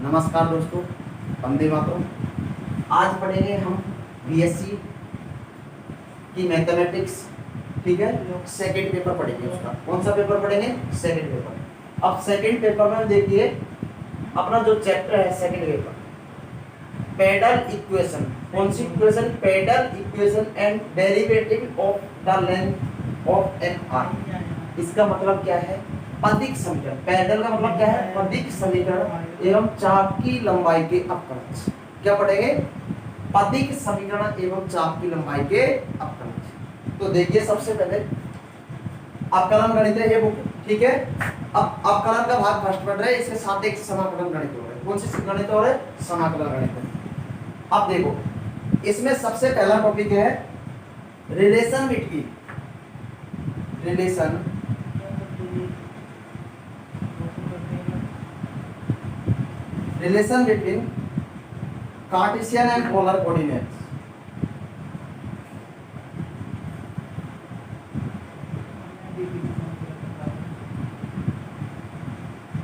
नमस्कार दोस्तों, वंदे मातरम। आज पढ़ेंगे हम बीएससी की मैथमेटिक्स। ठीक है, सेकंड पेपर पढ़ेंगे। उसका कौन सा पेपर पढ़ेंगे? Second paper. अब सेकंड पेपर में देखिए अपना जो चैप्टर है सेकंड पेपर, पेडल इक्वेशन। कौन सी equation? Pedal equation and derivative of the length of an arc. इसका मतलब क्या है? पदिक समीकरण। पेडल का मतलब क्या है? पदिक समीकरण एवं चाप की लंबाई के अपकलज। क्या पढ़ेंगे? पदिक समीकरण एवं चाप की लंबाई के अपकलज। तो देखिए सबसे पहले अवकलन गणित है ये बुक, ठीक है। अब अवकलन का भाग फर्स्ट पढ़ रहे हैं, इसके साथ एक समाकलन गणित हो रहा है। कौन सी गणित हो रहा है? समाकलन गणित। अब देखो इसमें सबसे पहला टॉपिक है relation between Cartesian and polar coordinates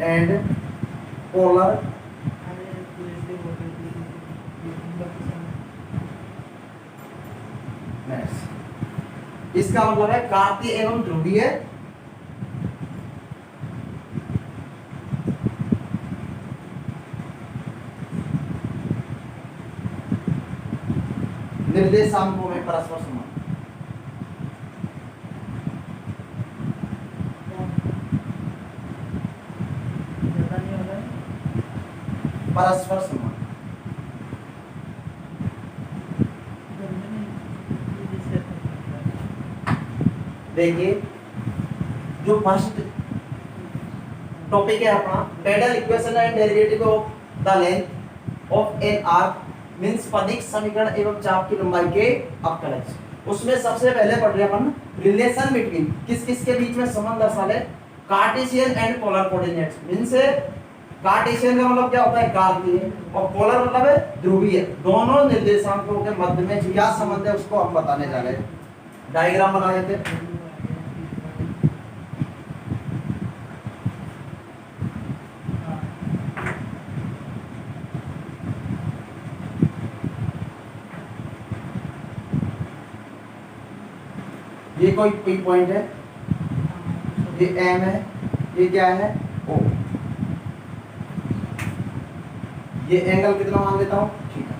and polar इसका मतलब है कार्तीय एवं ध्रुवीय निर्देशांकों में परस्पर संबंध। परस्पर संबंध देखिए जो फर्स्ट टॉपिक है अपना pedal equation and derivative of the length of an arc means पदिक समीकरण एवं चाप की लंबाई के अपकलज। उसमें सबसे पहले पढ़ रहे अपन रिलेशन बिटवीन, किस किस के बीच में संबंध दर्शा ले, Cartesian and polar coordinates. Means Cartesian का मतलब क्या होता है? कार्तीय, और पोलर मतलब है ध्रुवीय। दोनों निर्देशांकों के मध्य में क्या संबंध है उसको हम बताने जा रहे हैं। डायग्राम बना लेते हैं। ये कोई पॉइंट है, ये एम है, ये क्या है? ओ। ये एंगल कितना मान लेता हूं? थीटा।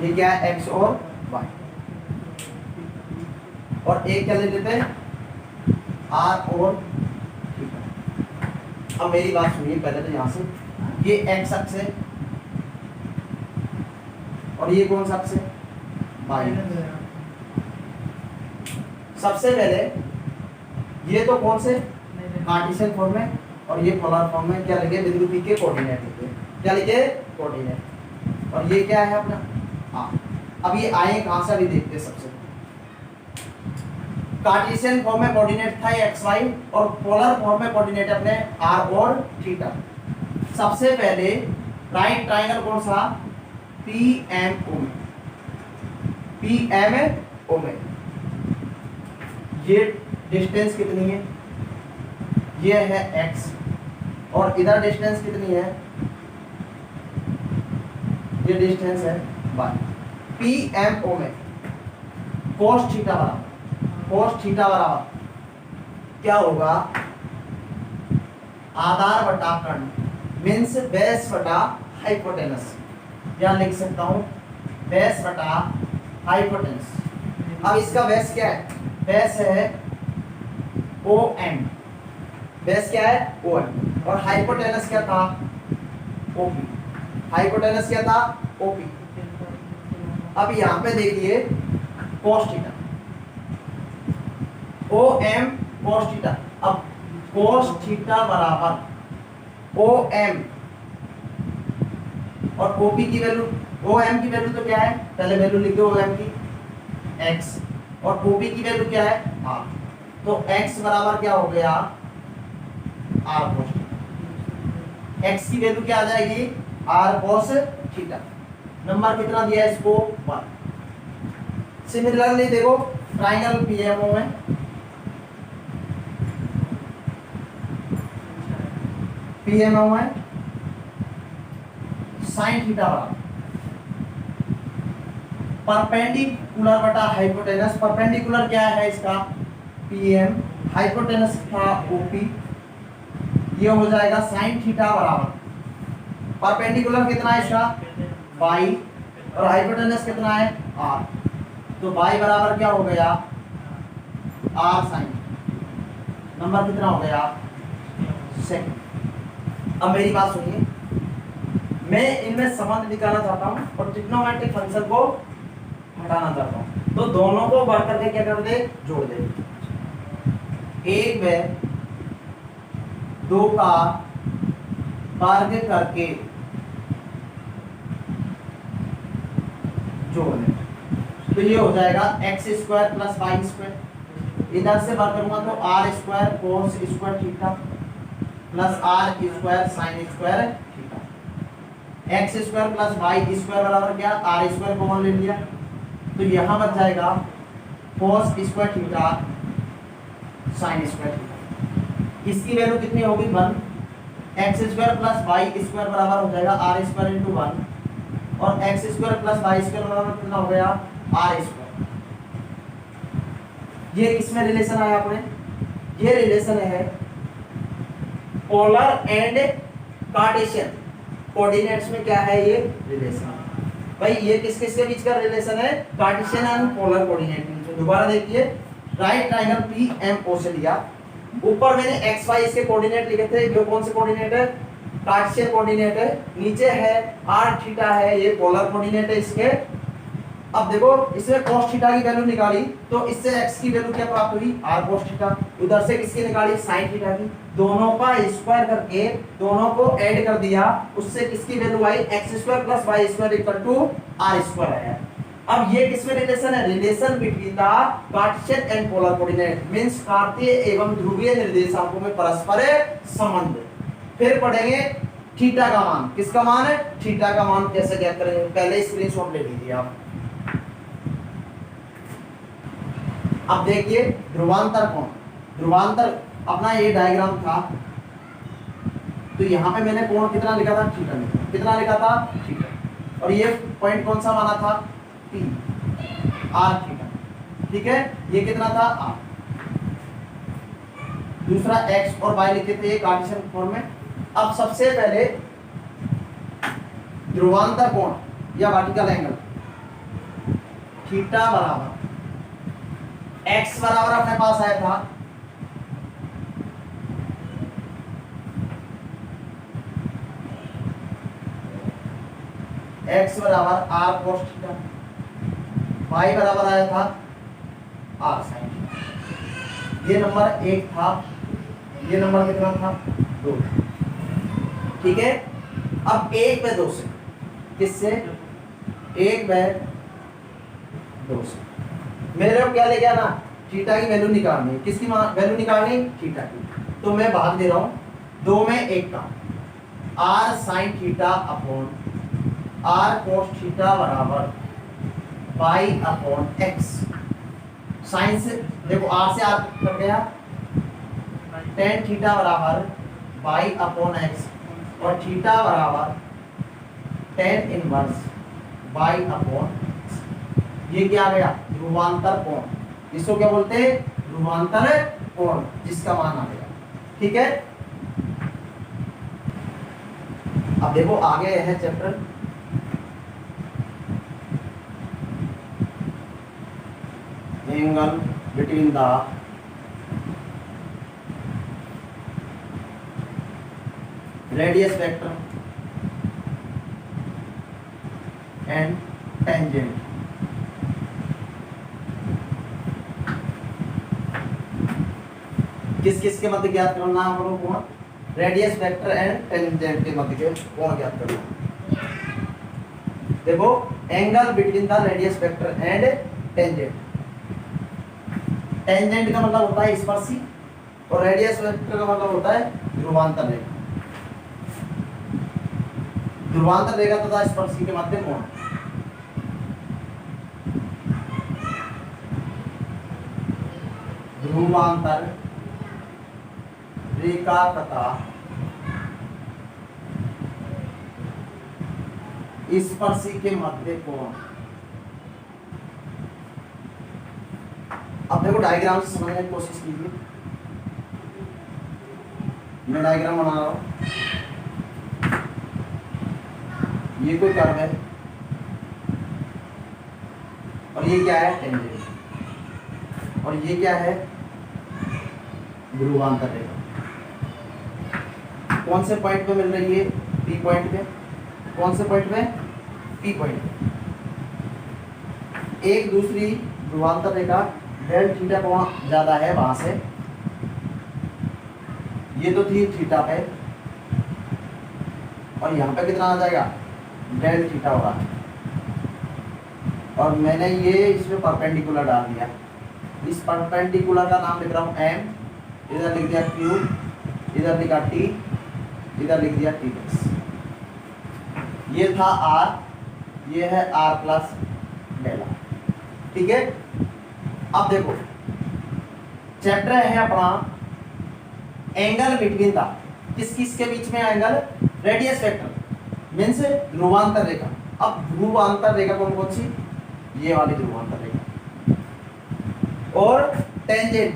ये क्या है? एक्स और वाई। और एक क्या ले लेते हैं? आर और थीटा। अब मेरी बात सुनिए पहले तो यहां से, ये एक्स अक्ष है और ये कौन सा अक्ष है? वाई। सबसे पहले ये तो कौन से कार्टेशियन फॉर्म में और ये पोलर फॉर्म में क्या लिखे? बिंदु पी के कोऑर्डिनेट लिखे। क्या लिखे? कोऑर्डिनेट। और ये क्या है अपना? हाँ। अब ये आए कहां से अभी देखते हैं। सबसे कार्टेशियन फॉर्म में कोऑर्डिनेट था एक्स वाई और पोलर फॉर्म में कोऑर्डिनेट अपने आर और थीटा। सबसे पहले राइट ट्रायंगल कौन सा? पी एम ओ में। पी एम ओ में ये डिस्टेंस कितनी है? ये है x और इधर डिस्टेंस कितनी है? ये डिस्टेंस है y। पी एम ओ में cos थीटा बराबर क्या होगा? आधार बटा कर्ण मीन्स बेस बटा हाइपोटेनस। या लिख सकता हूं बेस बटा हाइपोटेनस। अब इसका बेस क्या है? बेस है ओ एम। बेस क्या है? ओ एम। और हाइपोटेनस क्या था? ओपी। हाइपोटेनस क्या था? ओपी। अब यहां पे देखिए cos theta, O M cos theta. अब cos थीटा बराबर ओ एम और ओपी की वैल्यू, ओ एम की वैल्यू तो क्या है? पहले वैल्यू लिख दो ओ एम की x और ओपी की वैल्यू क्या है? r। तो x बराबर क्या हो गया? r cos theta. x की वैल्यू क्या आ जाएगी? r cos theta. नंबर कितना दिया है इसको? 1। सिमिलरली देखो ट्राइंगल पीएमओ में साइन थीटा बराबर परपेंडिकुलर बटा हाइपोटेनस। परपेंडिकुलर क्या है इसका पीएम, हाइपोटेनस था ओपी, ये हो जाएगा साइन थीटा बराबर परपेंडिकुलर कितना है इसका बाई और हाइपोटेनस कितना है आर, तो बाई बराबर क्या हो गया आर साइन, नंबर कितना हो गया सेकंड। अब मेरी बात सुनिए, मैं इनमें संबंध निकालना चाहता हूं और ट्रिग्नोमेट्रिक फंक्शन को हटाना चाहता हूं, तो दोनों को बढ़ करके क्या कर दे जोड़ दे। एक में दो का वर्ग करके जोड़ दे, तो ये हो जाएगा x square plus y square, इधर से वर्ग करूंगा तो r square cos square theta plus r square sine square theta, x square plus y square बराबर क्या आर स्क्वायर कॉमन ले लिया, तो यहां बच जाएगा cos square theta sine square theta, इसकी वैल्यू कितनी होगी 1, x square plus y square बराबर हो जाएगा आर स्क्वायर इंटू 1 और x square plus y square बराबर कितना हो गया आर स्क्वायर। ये किसमें रिलेशन आया अपने, ये रिलेशन है पोलर एंड कार्टेशियन कोऑर्डिनेट्स में, क्या है ये रिलेशन भाई, ये किस किस के बीच का रिलेशन है कार्टेशियन एंड पोलर कोऑर्डिनेट। दोबारा देखिए, राइट ट्रायंगल पीएमओ से लिया, ऊपर मैंने एक्स वाई इसके कोऑर्डिनेट लिखे थे, ये कौन से कोऑर्डिनेट है कार्टेशियन कोऑर्डिनेट है, नीचे है आर थीटा है ये पोलर कोऑर्डिनेट है इसके। अब देखो इसमें cos थीटा की वैल्यू निकाली तो इससे x की वैल्यू क्या प्राप्त हुई r cos थीटा, उधर से किसकी निकाली sin थीटा की, दोनों का स्क्वायर करके दोनों को ऐड कर दिया, उससे किसकी वैल्यू आई x square plus y square equal to r square आया। अब ये किसमें रिलेशन है, relation between the cartesian and polar coordinate means कार्तीय एवं ध्रुवीय निर्देशांकों में परस्पर संबंध। फिर पढ़ेंगे थीटा का मान, किसका मान है थीटा का मान कैसे ज्ञात करेंगे, पहले स्क्रीनशॉट ले लीजिए आप। अब देखिए ध्रुवांतर कोण, ध्रुवांतर अपना ये डायग्राम था, तो यहाँ पे मैंने कोण कितना लिखा था थीटा, कितना लिखा था थीटा, और ये पॉइंट कौन सा माना था P r थीटा, ठीक है, ये कितना था r, दूसरा x और y लिखे थे कार्टेशियन फॉर्म में। अब सबसे पहले ध्रुवांतर कोण या वर्टिकल एंगल थीटा बराबर x बराबर अपने पास आया था x बराबर r cos थीटा, y बराबर आया था r sin थीटा। ये नंबर 1 था, ये नंबर कितना था 2, ठीक है। अब 1 पे 2 से, किससे 1 पे 2 से मेरे को क्या ले गया ना थीटा की वैल्यू निकालनी, किसकी वैल्यू निकालनी थीटा की, तो मैं भाग दे रहा हूं 2 में 1 का r sin theta upon r cos theta बराबर y अपॉन x, साइन से देखो r से r कट गया, tan थीटा बराबर y अपॉन x और थीटा बराबर tan इनवर्स y अपॉन, ये क्या आ गया ध्रुवांतर कोण, इसको क्या बोलते हैं ध्रुवांतर कोण, जिसका मान आ गया, ठीक है। अब देखो आगे है chapter angle between the radius vector and tangent. किस किस के मध्य ज्ञात करना है हम लोग कोण, रेडियस वेक्टर एंड टेंजेंट के मध्य के कोण ज्ञात करना। देखो angle between the radius vector and tangent, tangent का मतलब होता है स्पर्शी और रेडियस वेक्टर का मतलब होता है ध्रुवांतर रेखा, ध्रुवांतर रेखा तथा स्पर्शी के मध्य कोण। ध्रुवांतर रेखा तथा स्पर्शी के मध्य कोण। अब देखो डायग्राम से समझने की कोशिश कीजिए। मैं डायग्राम बना रहा हूं, ये कोई कर्व है और ये क्या है टेंजेंट, और ये क्या है ध्रुवांतर रेखा। कौन से पॉइंट पे मिल रही है? पी पॉइंट पे। कौन से पॉइंट पे? पी पॉइंट पे। एक दूसरी ध्रुवांतर रेखा डेल थीटा कोण ज्यादा है वहां से, ये तो थी थीटा पे, और यहाँ पे कितना आ जाएगा डेल थीटा होगा, और मैंने ये इसमें परपेंडिकुलर डाल दिया। इस परपेंडिकुलर का नाम लिख रहा हूँ एम, इधर लिख दिया क्यू, इधर लिखा टी, इधर लिख दिया टी प्लस। ये था आर, ये है आर प्लस डेल आर। ठीक है, अब देखो चैप्टर है अपना एंगल बिटवीन द, किस किस के बीच में एंगल? रेडियस वेक्टर मींस ध्रुवांतर रेखा। अब ध्रुवांतर रेखा कौन कौन सी? ये वाली ध्रुवांतर रेखा। और टेंजेंट,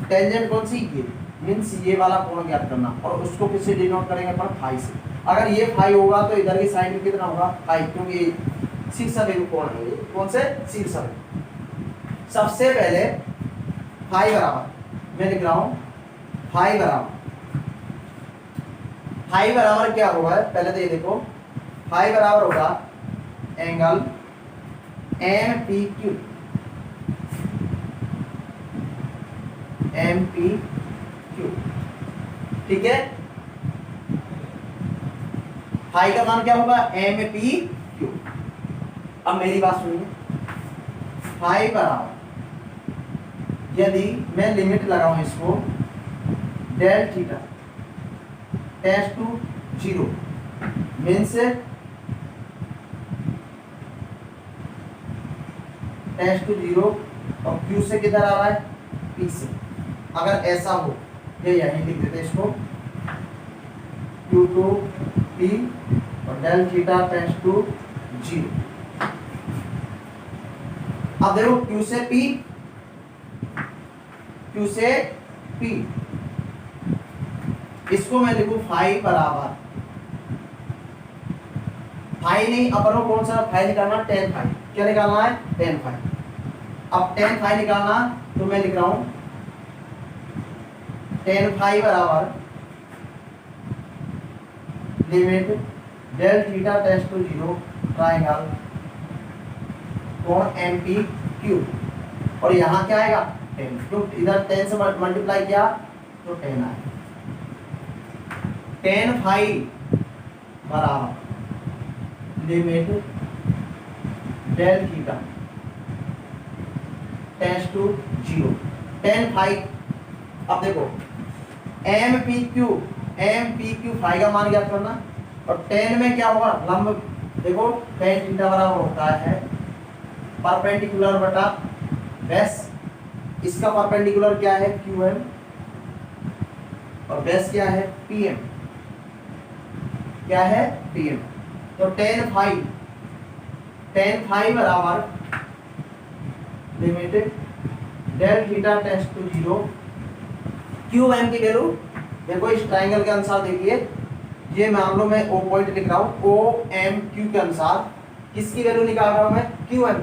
टेंजेंट कौन सी? ये मींस ये वाला कोण ज्ञात करना, और उसको किससे डिनोट करेंगे अपन? फाई से। अगर ये फाई होगा तो इधर की साइड में कितना होगा? फाई, क्योंकि शीर्षबिंदु कोण है ये। कौन से? शीर्षबिंदु। सबसे पहले फाई बराबर, मैं लिख रहा हूं फाई बराबर, फाई बराबर क्या होगा? पहले तो ये देखो, फाई बराबर होगा angle M P Q, M P Q. ठीक है, फाई का मान क्या होगा? M P Q. अब मेरी बात सुनिए, फाई बराबर, यदि मैं लिमिट लगाऊं इसको del theta tends to 0 means tends to 0, और क्यू से किधर आ रहा है? पी से। अगर ऐसा हो, ये यहीं लिख देते इसको, क्यू टू पी और डेल थीटा टेंड्स टू 0। अब देखो क्यू से पी, क्यू से पी, इसको मैं लिखूं फाई बराबर, फाई नहीं, अपनों कौन सा फाई निकालना? Tan phi. क्या निकालना है? Tan phi. अब टेन फाई निकालना, तो मैं लिख रहा हूं टेन फाई बराबर limit del theta tends to 0 triangle कोण एम पी क्यू, और यहाँ क्या आएगा? 10, क्यों इधर 10 से मल्टीप्लाई किया तो 10 आएगा। टेन फाई बराबर limit del theta tends to 0, tan phi. अब देखो एम पी क्यू फाई का मान ज्ञात करना, और 10 में क्या होगा? लंब। देखो टेन थीटा बराबर होता है परपेंडिकुलर बटा बेस। इसका परपेंडिकुलर क्या है? क्यू एम, और बेस क्या है? P M. क्या है? P M. तो टेन फाई बराबर limit del theta tends to 0, Q M की वैल्यू देखो इस ट्राइंगल के अनुसार, देखिए ये मान लो मैं ओ पॉइंट लिख रहा हूं, ओ एम क्यू के अनुसार किसकी वैल्यू निकाल रहा हूं मैं? Q M.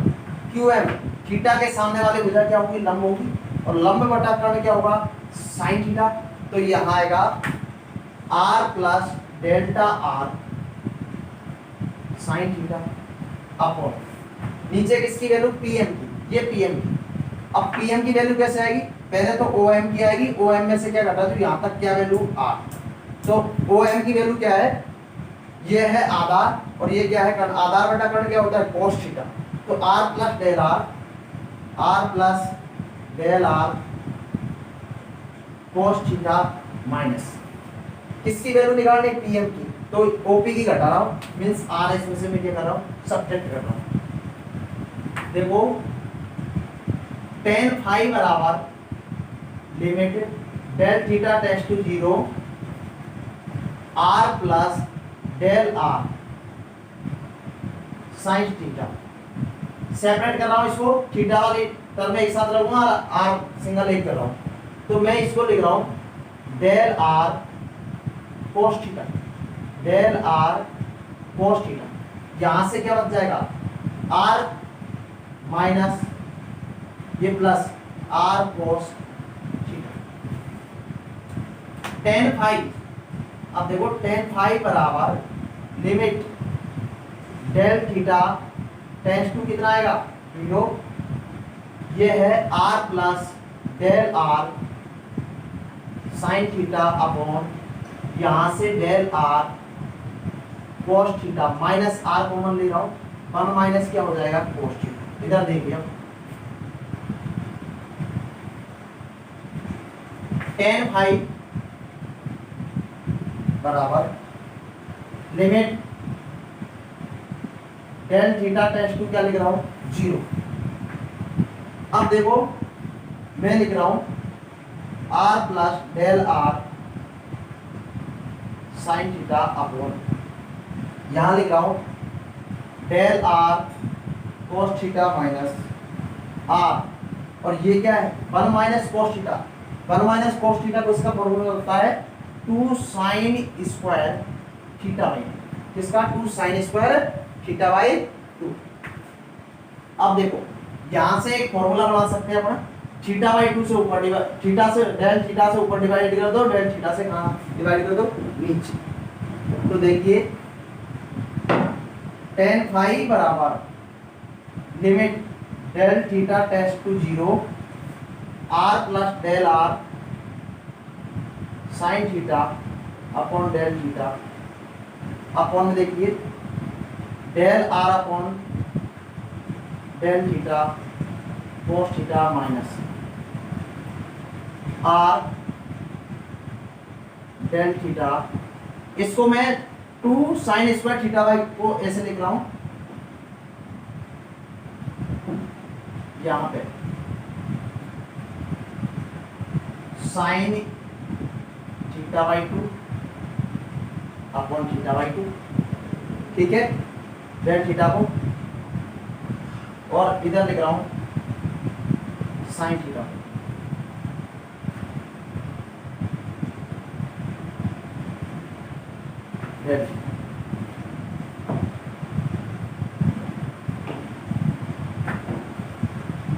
Q M theta के सामने वाली भुजा क्या होगी? लंब होगी, और लंब बटा कर्ण क्या होगा? Sine theta. तो यहां आएगा r plus delta r sine theta upon नीचे किसकी वैल्यू? पीएम की, ये पीएम की। अब पीएम की वैल्यू कैसे आएगी? पहले तो ओएम की आएगी, ओएम में से क्या घटा तो यहां तक क्या वैल्यू? आर। तो ओएम की वैल्यू क्या है? ये है आधार, और ये क्या है? कर्ण। आधार बटा कर्ण क्या होता है? cos theta. तो r plus del r, r plus del r cos theta minus किसकी वैल्यू निकालनी? पीएम की। तो ओपी की घटा रहा हूं, मींस आर इसमें से मैं क्या कर रहा हूं? सब्ट्रैक्ट कर रहा हूं। देखो टेन फाई बराबर limit del theta tends to 0 r plus del are sine theta. Separate कर रहा हूं इसको, थीटा वाली टर्म में एक साथ रखूंगा, आर सिंगल एक कर रहा हूं, तो मैं इसको लिख रहा हूं del r cos theta, del r cos theta. यहां से क्या बच जाएगा, आर माइनस ये plus r cos theta. tan phi, अब देखो tan फाई बराबर limit del theta tends to कितना आएगा 0, ये है r plus del are sine theta upon यहां से del r cos theta minus r common ले रहा हूं, 1 माइनस क्या हो जाएगा कोस थीटा। इधर देखिए tan फाई बराबर limit del theta tends to क्या लिख रहा हूं 0। अब देखो मैं लिख रहा हूं r plus del are sine theta upon यहां लिख रहा हूं del r cos theta minus r, और ये क्या है 1 minus cos theta. 1 minus cos theta को इसका फॉर्मूला होता है 2 साइन स्क्वायर थीटा बाई, किसका 2 साइन स्क्वायर थीटा बाई 2। अब देखो यहां से एक फॉर्मूला बना सकते हैं अपन, थीटा बाई 2 से ऊपर डिवाइड, थीटा से डेल थीटा से ऊपर डिवाइड कर दो, डेल थीटा से कहां डिवाइड कर दो नीचे। तो देखिए tan फाई बराबर limit del theta tends to 0 r plus del are sine theta upon del theta upon में देखिए del R upon del theta cos theta minus R del theta. इसको मैं 2 साइन स्क्वायर थीटा बाई को ऐसे लिख रहा हूं, यहां पे sign theta by 2 upon theta by 2, ठीक है, डेल थीटा को, और इधर लिख रहा हूं साइन थीटा।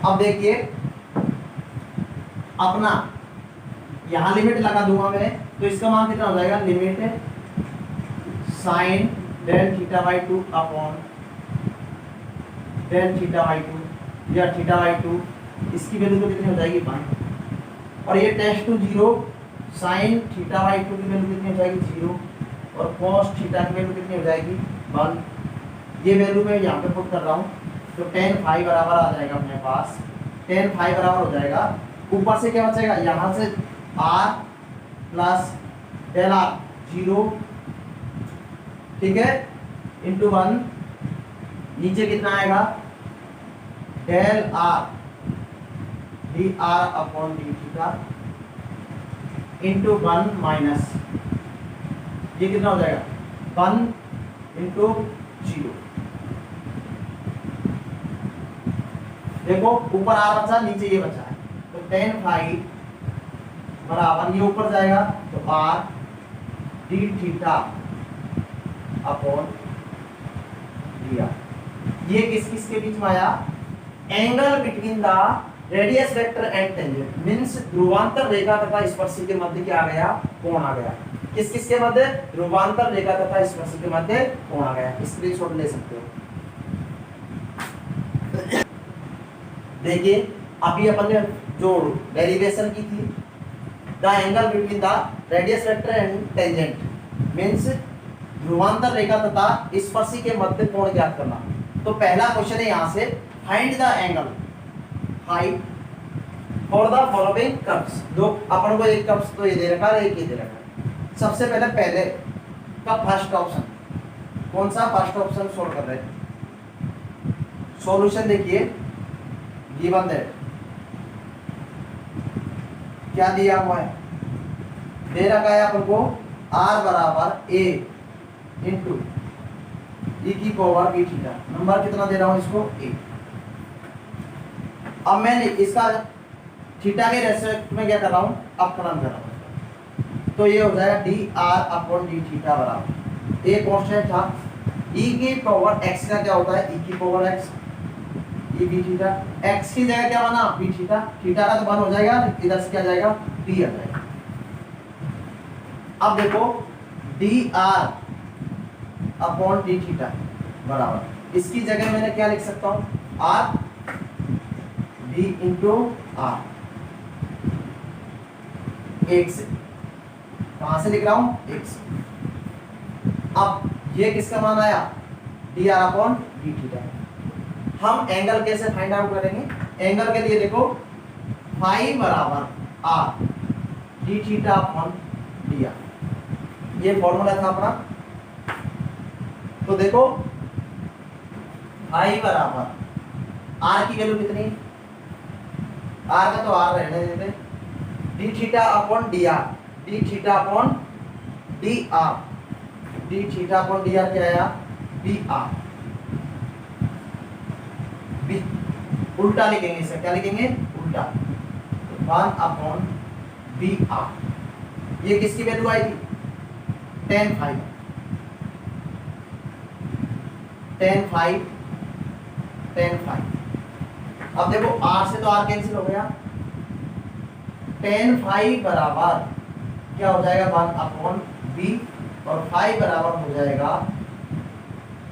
अब देखिए अपना यहां लिमिट लगा दूंगा मैं, तो इसका मान कितना हो जाएगा, limit sine del theta by 2 upon del theta by 2 या थीटा बाई 2, इसकी वैल्यू तो कितनी हो जाएगी 1, और ये tends to 0 sine theta by 2 की वैल्यू कितनी हो जाएगी 0, और cos थीटा की वैल्यू कितनी हो जाएगी 1। ये वैल्यू मैं यहाँ पे पुट कर रहा हूँ, तो tan फाई बराबर आ जाएगा अपने पास, tan फाई बराबर हो जाएगा, ऊपर से क्या बचेगा, यहाँ से r प्लस डेल आर 0, ठीक है, इंटू 1, नीचे कितना आएगा del R D R upon D theta into 1 minus ये कितना हो जाएगा 1 इंटू 0। देखो ऊपर आर बचा, नीचे ये बचा है, तो tan फाई बराबर ये ऊपर जाएगा तो r d theta upon d r. ये किस किस के बीच में आया, angle between the radius vector and tangent, means ध्रुवांतर रेखा तथा स्पर्शी के मध्य क्या आ गया, कोण आ गया। किस किस के मध्य, ध्रुवांतर रेखा तथा स्पर्शी के मध्य कोण आ गया। स्क्रीनशॉट ले सकते हो। देखिए अभी अपन ने जो डेरिवेशन की थी, the angle between the radius vector and tangent means ध्रुवांतर रेखा तथा स्पर्शी के मध्य कोण ज्ञात करना। तो पहला क्वेश्चन है यहाँ से, find the angle height for the following curves. दो अपन को एक कर्व्स तो ये दे रखा है, एक ये दे रखा है। सबसे पहले का फर्स्ट ऑप्शन कौन सा, फर्स्ट ऑप्शन सोल्व कर रहे हैं। सॉल्यूशन देखिए, गिवन दैट क्या दिया हुआ है, दे रखा है अपन को r बराबर a इंटू e की पावर b थीटा। नंबर कितना दे रहा हूं इसको, a। अब मैंने इसका थीटा के रेस्पेक्ट में क्या कर रहा हूं, अपकलन कर रहा हूं। तो ये हो जाएगा dr अपॉन d थीटा बराबर, a कांस्टेंट था, e की पावर x का क्या होता है, e की power x, e b theta. x की जगह क्या बना, b थीटा, थीटा का तो 1 हो जाएगा, इधर से क्या जाएगा, d आ जाएगा। अब देखो dr अपॉन d थीटा बराबर, इसकी जगह मैंने क्या लिख सकता हूं, r d इंटू r, एक से, कहां से लिख रहा हूं, एक से। अब ये किसका मान आया, dr अपॉन d थीटा। हम एंगल कैसे फाइंड आउट करेंगे, एंगल के लिए देखो फाई बराबर r d theta upon dr, ये फॉर्मूला था अपना। तो देखो फाई बराबर r की वैल्यू कितनी, r का तो r रहने देते, d theta upon dr, d theta upon dr, d theta upon dr क्या आया, dr, b उल्टा लिखेंगे इसे, क्या लिखेंगे, उल्टा, 1 अपॉन br। ये किसकी वैल्यू आएगी, tan phi, tan phi, tan phi. अब देखो r से तो r कैंसिल हो गया, tan फाई बराबर क्या हो जाएगा, 1 अपॉन b, और फाई बराबर हो जाएगा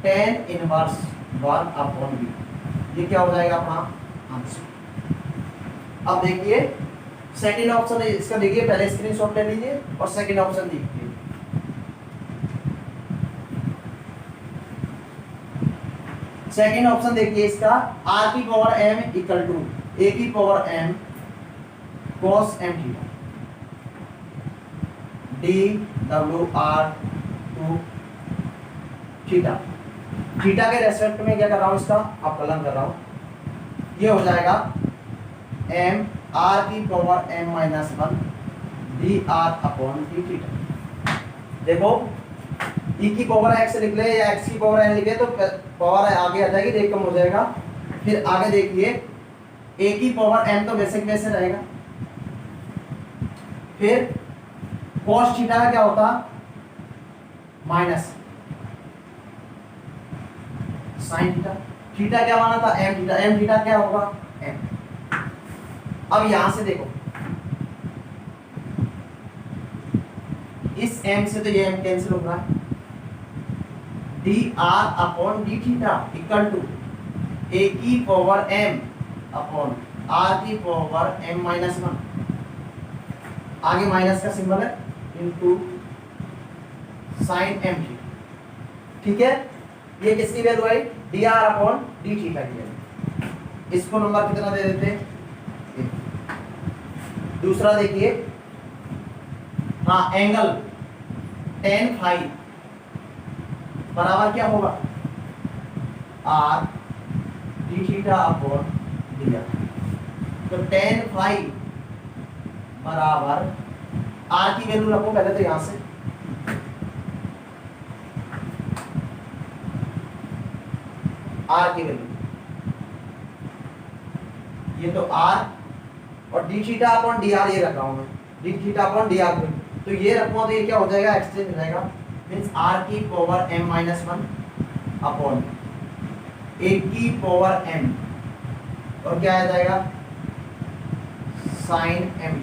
tan इनवर्स 1 अपॉन b। ये क्या हो जाएगा अपना आंसर। अब देखिए सेकंड ऑप्शन है इसका, देखिए पहले स्क्रीनशॉट ले लीजिए और सेकंड ऑप्शन देखिए। सेकंड ऑप्शन देखिए इसका, r की power m equal to a की power m cos m theta, d w r to theta. Theta के रेस्पेक्ट में क्या कर रहा हूं, इसका अपकलन कर रहा हूं। ये हो जाएगा m r की power m minus 1 dr upon d theta. देखो e की पावर x लिख ले या x की पावर n लिखे तो पावर आगे आ जाएगी, एक कम हो जाएगा। फिर आगे देखिए a की पावर m तो वैसे की वैसे रहेगा। फिर cos थीटा का क्या होता, माइनस sin थीटा, थीटा क्या माना था, m थीटा, m थीटा क्या होगा, m। अब यहां से देखो इस m से तो ये m कैंसिल होगा, dr upon d theta equal to a की पावर m अपॉन r की पावर m माइनस 1, आगे माइनस का सिंबल है, इनटू साइन m थीटा। ठीक है, ये किसकी वैल्यू आई, dr अपॉन d थीटा की वैल्यू। इसको नंबर कितना दे देते हैं, दूसरा देखिए, हाँ एंगल tan फाई बराबर क्या होगा, r d theta upon dr। तो tan फाई बराबर r की वैल्यू रखो पहले तो यहां से, r की वैल्यू, ये तो r और d थीटा अपॉन dr ये रख रहा हूं मैं, d थीटा अपॉन dr, तो ये रखूंगा तो ये क्या हो जाएगा, एक्सचेंज हो जाएगा, मींस r की power m minus 1 upon a की पावर m, और क्या आ जाएगा, साइन m,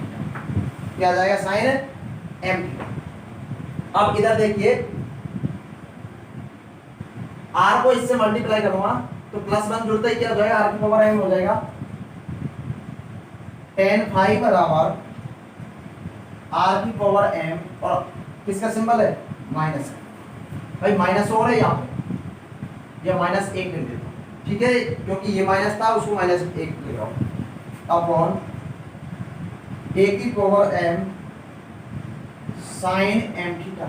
क्या आ जाएगा, साइन m। अब इधर देखिए r को इससे मल्टीप्लाई करूंगा तो +1 जुड़ता ही क्या हो जाएगा, r की पावर m हो जाएगा, tan फाई बराबर r की पावर m, और किसका सिंबल है, माइनस। भाई माइनस हो रहा है यहाँ पे, या -1 लिख देता हूँ, ठीक है, क्योंकि ये माइनस था उसको -1 लिख रहा हूँ, अपॉन a की power m sine m theta.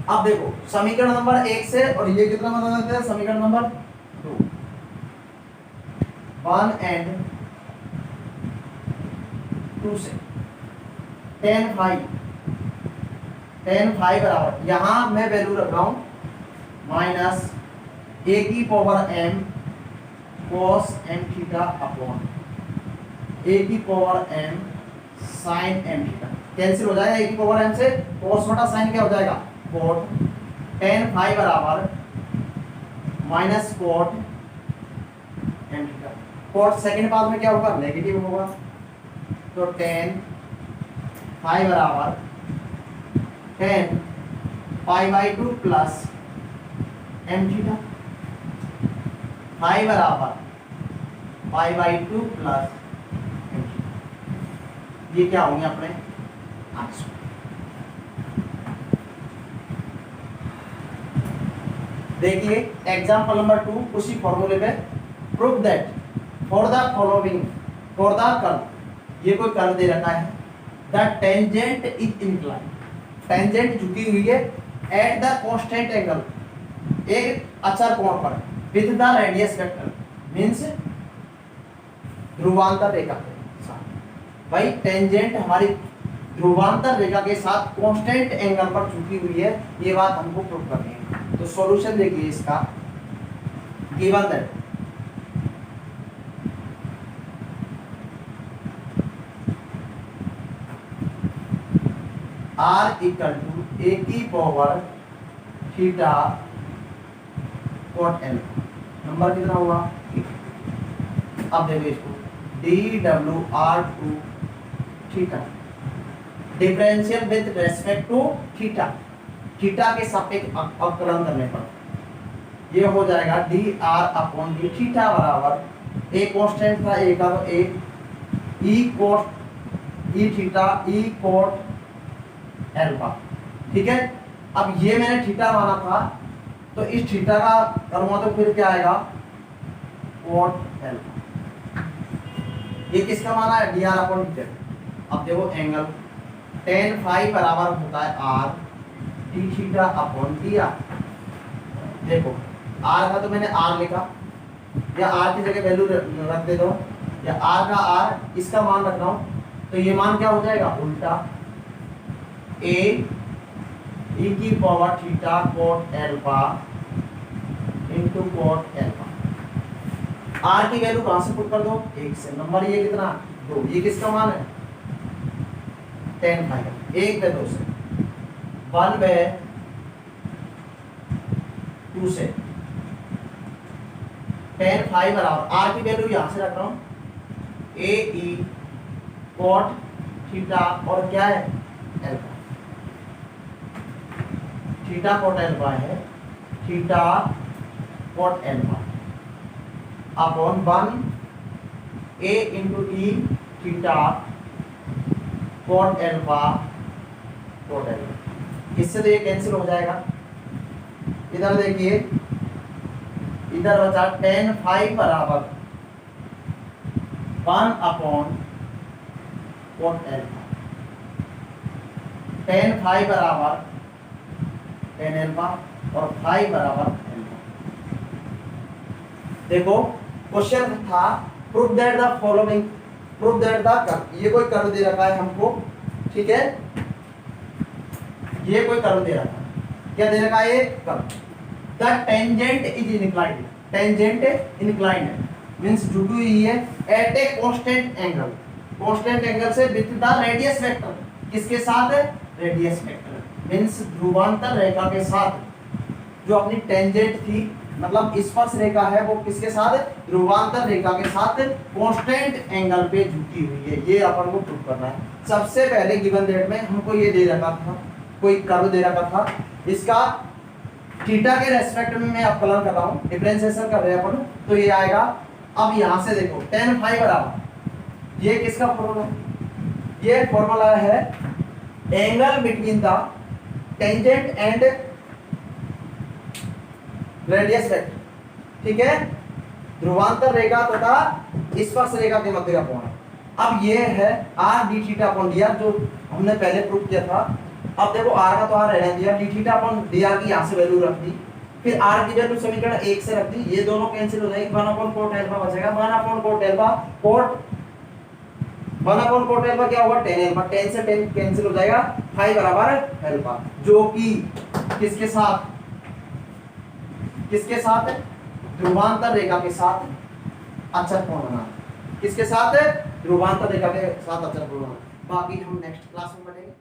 अब देखो समीकरण नंबर 1 से और ये कितना बना देते हैं, समीकरण नंबर 2, 1 एंड 2 से tan फाई बराबर, यहां मैं वैल्यू रख रहा हूं माइनस a की power m cos m theta upon a की power m sin m theta. Cancel हो जाएगा a की पावर m से, cos बटा sin क्या हो जाएगा cot, tan फाई बराबर minus cot m theta. cot second part में क्या होगा नेगेटिव होगा, तो tan फाई बराबर tan pi by 2 plus m theta, phi बराबर pi by 2 plus m theta. ये क्या होंगे अपने आंसर। देखिए एग्जांपल नंबर 2 उसी फॉर्मूले पे, prove that for the following, for the curve, ये कोई कर्व दे रखा है, the tangent is incline, tangent झुकी हुई है एट द कांस्टेंट एंगल, एक अचर कोण पर, with the radius vector, means ध्रुवांतर रेखा के साथ। भाई टेंजेंट हमारी ध्रुवांतर रेखा के साथ कांस्टेंट एंगल पर झुकी हुई है, ये बात हमको प्रूव करनी है। तो सॉल्यूशन देखिए इसका, given that r equal to a की power theta cot l, number कितना हुआ, अब देखो इसको dWr2 theta, differential with respect to theta, theta के सापेक्ष अवकलन करने पर ये हो जाएगा dr अपॉन d थीटा बराबर, a कांस्टेंट था a का, तो a e cos e theta e cot alpha, ठीक है। अब ये मैंने थीटा माना था, तो इस थीटा का करूंगा तो फिर क्या आएगा cot एल्फा, ये किसका माना है dr अपॉन d। अब देखो एंगल tan फाई बराबर होता है r d theta upon dr, देखो r का तो मैंने r लिखा, या r की जगह वैल्यू रख देता हूं, या r का r इसका मान रख रहा हूं, तो ये मान क्या हो जाएगा उल्टा a e की power theta cot alpha into cot alpha. r की वैल्यू कहां से पुट कर दो 1 से, नंबर ये कितना 2, ये किसका मान है tan फाई, 1 पे 2 से, 1 पे 2 से, tan फाई बराबर r की वैल्यू यहां से रख रहा हूं a e cot थीटा और क्या है एल्फा, थीटा कॉट एल्फा है, theta cot alpha upon 1 a into ई theta cot alpha cot alpha. इससे तो ये कैंसिल हो जाएगा, इधर देखिए इधर बचा tan फाई बराबर 1 upon cot alpha, tan phi बराबर tan एल्फा और फाई बराबर एल्फा। देखो क्वेश्चन था prove that the following, prove that the curve, ये कोई कर्व दे रखा है हमको, ठीक है, ये कोई कर्व दे रखा है, क्या दे रखा है ये curve, the tangent is inclined, tangent inclined means झुकी हुई है at a constant angle, constant angle से विद द रेडियस वेक्टर, किसके साथ है रेडियस वेक्टर, मींस ध्रुवांतर रेखा के साथ, जो अपनी टेंजेंट थी मतलब स्पर्श रेखा है वो किसके साथ ध्रुवांतर रेखा के साथ कांस्टेंट एंगल पे झुकी हुई है, ये अपन को प्रूव करना है। सबसे पहले गिवन दैट में हमको ये दे रखा था, कोई कर्व दे रखा था, इसका थीटा के रेस्पेक्ट में मैं अवकलन कर रहा हूं, डिफरेंशिएशन कर रहे हैं अपन, तो ये आएगा। अब यहां से देखो tan फाई बराबर, ये किसका फॉर्मूला है, ये फॉर्मूला है angle between the tangent and radius vector, ठीक है, ध्रुवांतर रेखा तथा स्पर्श रेखा के मध्य का कोण। अब ये है r d theta upon dr, जो हमने पहले प्रूव किया था। अब देखो r का तो r रहने दिया, d थीटा अपॉन dr की यहां से वैल्यू रख दी, फिर r की वैल्यू समीकरण 1 से रख दी, ये दोनों कैंसिल हो जाएगी, 1 अपॉन cot एल्फा बचेगा, 1 upon cot alpha, cot one upon coat alpha क्या होगा 10 एल्फा, 10 से 10 कैंसिल हो जाएगा, 5 बराबर एल्फा, जो कि किसके साथ है, ध्रुवांतर रेखा के साथ अचर कोण बना, किसके साथ है, ध्रुवांतर रेखा के साथ अचर कोण बना। बाकी हम नेक्स्ट क्लास में पढ़ेंगे।